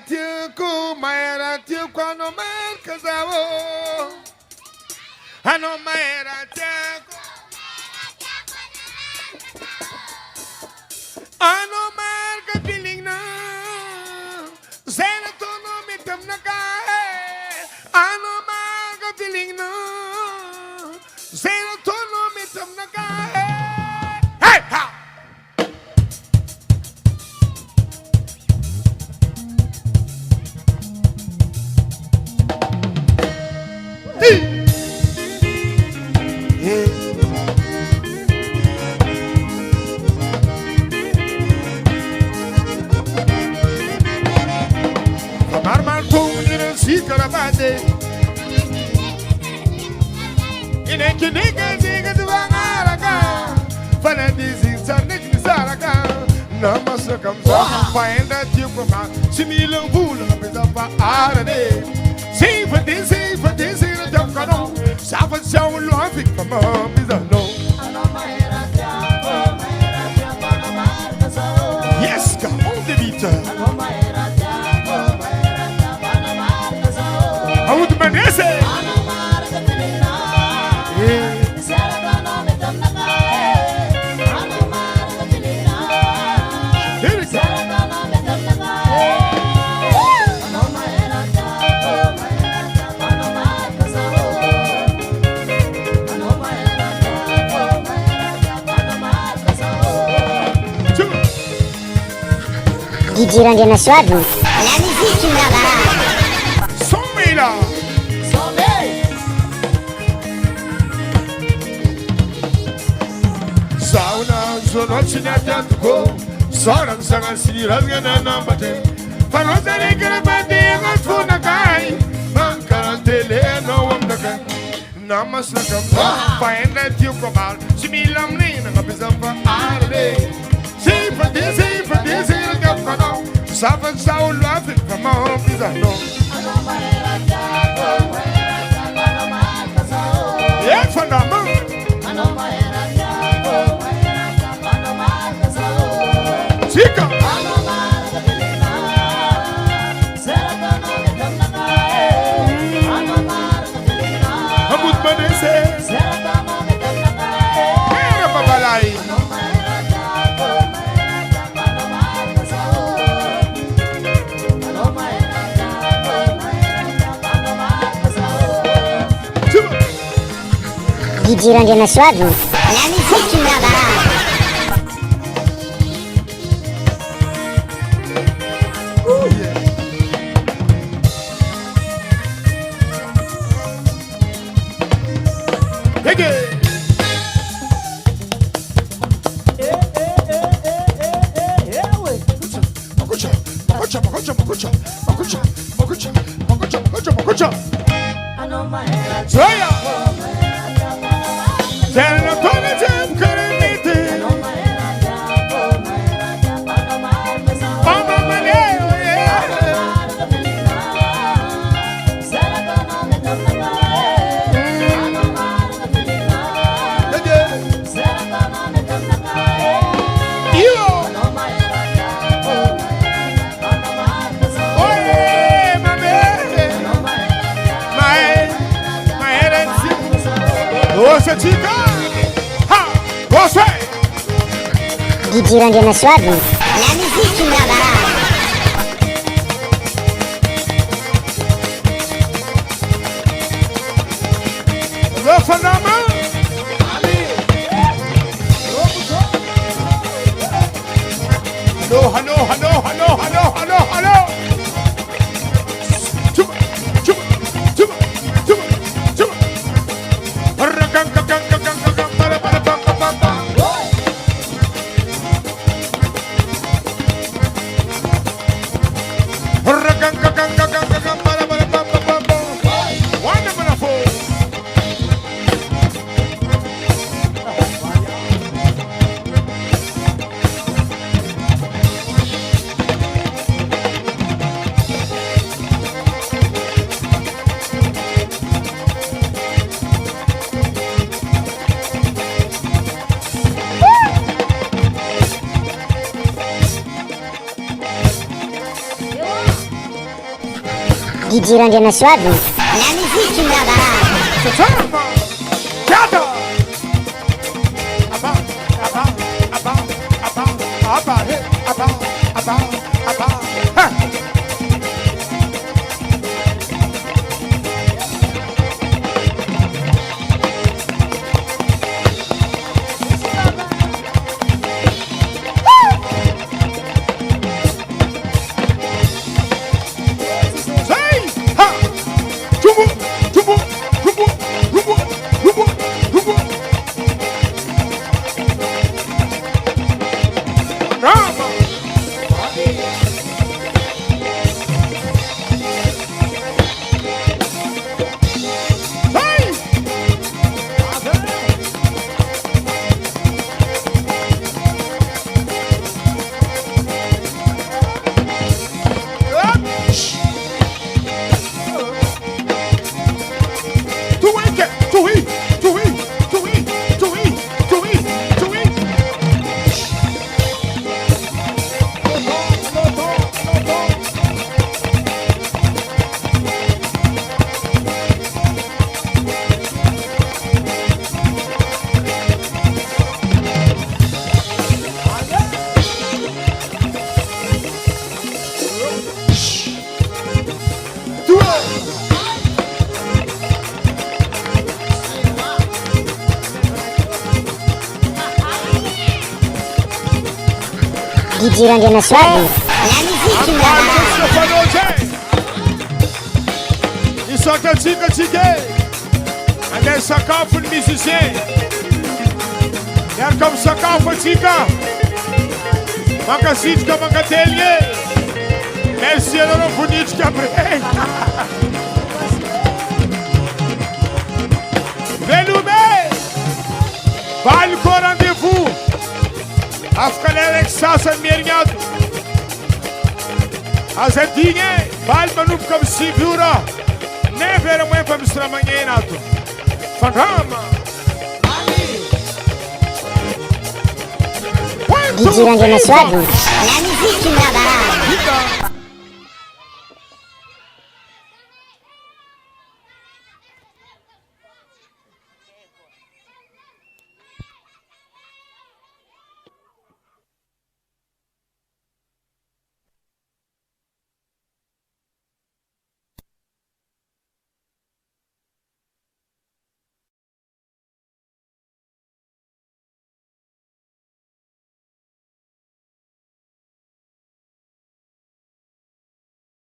tiako, ano marca zao. Ano maera tiako. Ano marca feeling na. Zena to no mitam na kae. Ano marca feeling na. Zena to no mitam na kae. Hey ha. Karabade Ineke neke ziga duangaraka Fana dizing sanik nisaraka Namasa kamsa Faenda tiukoma Simila vula Pisa pa arade Sifa disi na tiukano Safa sawa luafik Pama pisa no Yes, ka on the beat Aud manese DJ Randy na suave. La musique qui me la barre. Sommela. Sauna sono cinettico. Sono sanga sira gana nambate. Fanosa ne grabate ma funa kai. Manca tele no wamdaka. Namasla kam. Faenda tiu komal. Similam ni na bizamba arde. Sifa desi na kapano. Safa sao love it from all bizarro. Yeah, FANDRAMA. Chica. Hamut manese. Era babalai. DJ Randy na suave. La musique qui me la barre. DJ Randy na suave. La musique qui me la barre. FANDRAMA. Hello. Gigi rendiana suave. La musique me la balade. Fandrama. Tiako. Aba, aba, aba, aba, aba, hey, aba, aba, aba. Ha. Gigi rendiana suave. La musique me la balade. Isakatsika-tsika. Andeha sakafo ny musicien. Miaraka amin'ny sakafo atsika. Mankasitrika mankately e. Merci anareo vonitrika bre. Velume. Valiko rendez-vous. Afaka leraiky sasany miherignato. Aza digny e. Valy manomboka amin'ny 6 ora. 9 heures moins fa misy raha magneno ato. Fandrama. Gigi rendiana suave. La musique me la balade.